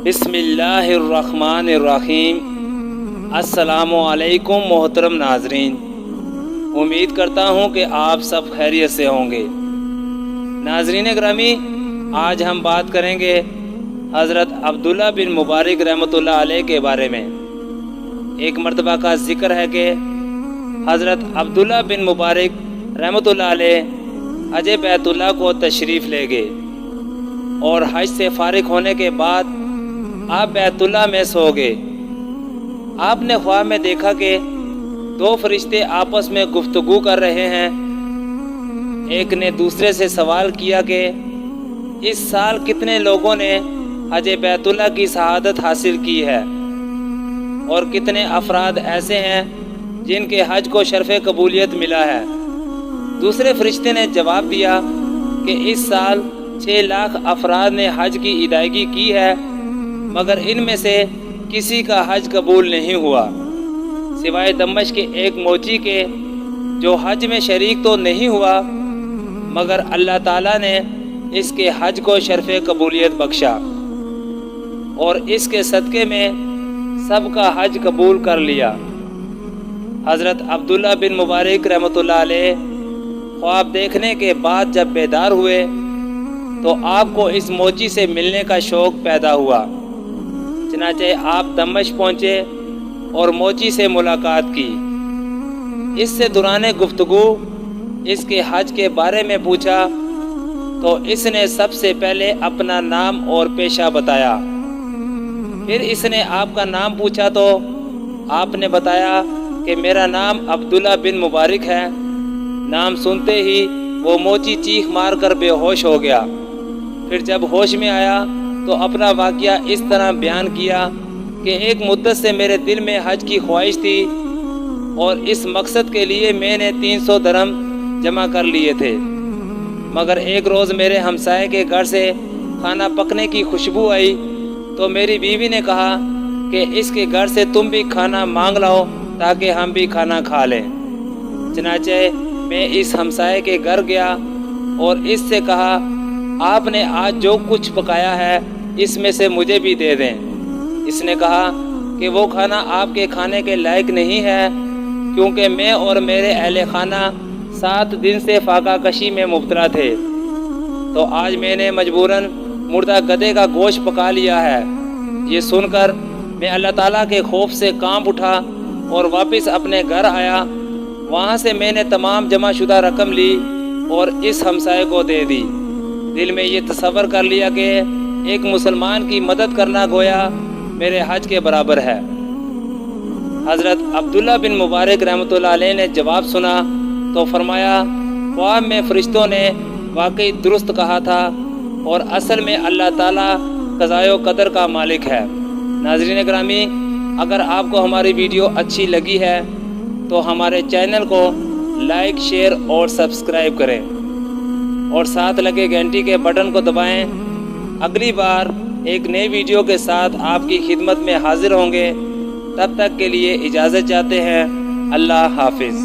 بسم اللہ الرحمن الرحیم۔ السلام علیکم محترم ناظرین، امید کرتا ہوں کہ آپ سب خیریت سے ہوں گے۔ ناظرین گرامی، آج ہم بات کریں گے حضرت عبداللہ بن مبارک رحمۃ اللہ علیہ کے بارے میں۔ ایک مرتبہ کا ذکر ہے کہ حضرت عبداللہ بن مبارک رحمۃ اللہ علیہ حج بیت اللہ کو تشریف لے گئے اور حج سے فارغ ہونے کے بعد آپ بیت اللہ میں سو گئے۔ آپ نے خواب میں دیکھا کہ دو فرشتے آپس میں گفتگو کر رہے ہیں۔ ایک نے دوسرے سے سوال کیا کہ اس سال کتنے لوگوں نے حج بیت اللہ کی شہادت حاصل کی ہے اور کتنے افراد ایسے ہیں جن کے حج کو شرف قبولیت ملا ہے۔ دوسرے فرشتے نے جواب دیا کہ اس سال 6 لاکھ افراد نے حج کی ادائیگی کی ہے، مگر ان میں سے کسی کا حج قبول نہیں ہوا سوائے دمشق کے ایک موچی کے، جو حج میں شریک تو نہیں ہوا مگر اللہ تعالیٰ نے اس کے حج کو شرف قبولیت بخشا اور اس کے صدقے میں سب کا حج قبول کر لیا۔ حضرت عبداللہ بن مبارک رحمۃ اللہ علیہ خواب دیکھنے کے بعد جب بیدار ہوئے تو آپ کو اس موچی سے ملنے کا شوق پیدا ہوا۔ چنانچہ آپ دمشق پہنچے اور موچی سے ملاقات کی۔ اس سے دوران گفتگو اس کے حج کے بارے میں پوچھا تو اس نے سب سے پہلے اپنا نام اور پیشہ بتایا۔ پھر اس نے آپ کا نام پوچھا تو آپ نے بتایا کہ میرا نام عبداللہ بن مبارک ہے۔ نام سنتے ہی وہ موچی چیخ مار کر بے ہوش ہو گیا۔ پھر جب ہوش میں آیا تو اپنا واقعہ اس طرح بیان کیا کہ ایک مدت سے میرے دل میں حج کی خواہش تھی اور اس مقصد کے لیے میں نے 300 درہم جمع کر لیے تھے، مگر ایک روز میرے ہمسائے کے گھر سے کھانا پکنے کی خوشبو آئی تو میری بیوی نے کہا کہ اس کے گھر سے تم بھی کھانا مانگ لاؤ تاکہ ہم بھی کھانا کھا لیں۔ چنانچہ میں اس ہمسائے کے گھر گیا اور اس سے کہا آپ نے آج جو کچھ پکایا ہے اس میں سے مجھے بھی دے دیں۔ اس نے کہا کہ وہ کھانا آپ کے کھانے کے لائق نہیں ہے، کیونکہ میں اور میرے اہل خانہ 7 دن سے فاقہ کشی میں مبتلا تھے، تو آج میں نے مجبوراً مردہ گدھے کا گوشت پکا لیا ہے۔ یہ سن کر میں اللہ تعالیٰ کے خوف سے کانپ اٹھا اور واپس اپنے گھر آیا۔ وہاں سے میں نے تمام جمع شدہ رقم لی اور اس ہمسائے کو دے دی۔ دل میں یہ تصور کر لیا کہ ایک مسلمان کی مدد کرنا گویا میرے حج کے برابر ہے۔ حضرت عبداللہ بن مبارک رحمۃ اللہ علیہ نے جواب سنا تو فرمایا خواب میں فرشتوں نے واقعی درست کہا تھا اور اصل میں اللہ تعالیٰ قضاء و قدر کا مالک ہے۔ ناظرین گرامی، اگر آپ کو ہماری ویڈیو اچھی لگی ہے تو ہمارے چینل کو لائک، شیئر اور سبسکرائب کریں اور ساتھ لگے گھنٹی کے بٹن کو دبائیں۔ اگلی بار ایک نئی ویڈیو کے ساتھ آپ کی خدمت میں حاضر ہوں گے۔ تب تک کے لیے اجازت چاہتے ہیں۔ اللہ حافظ۔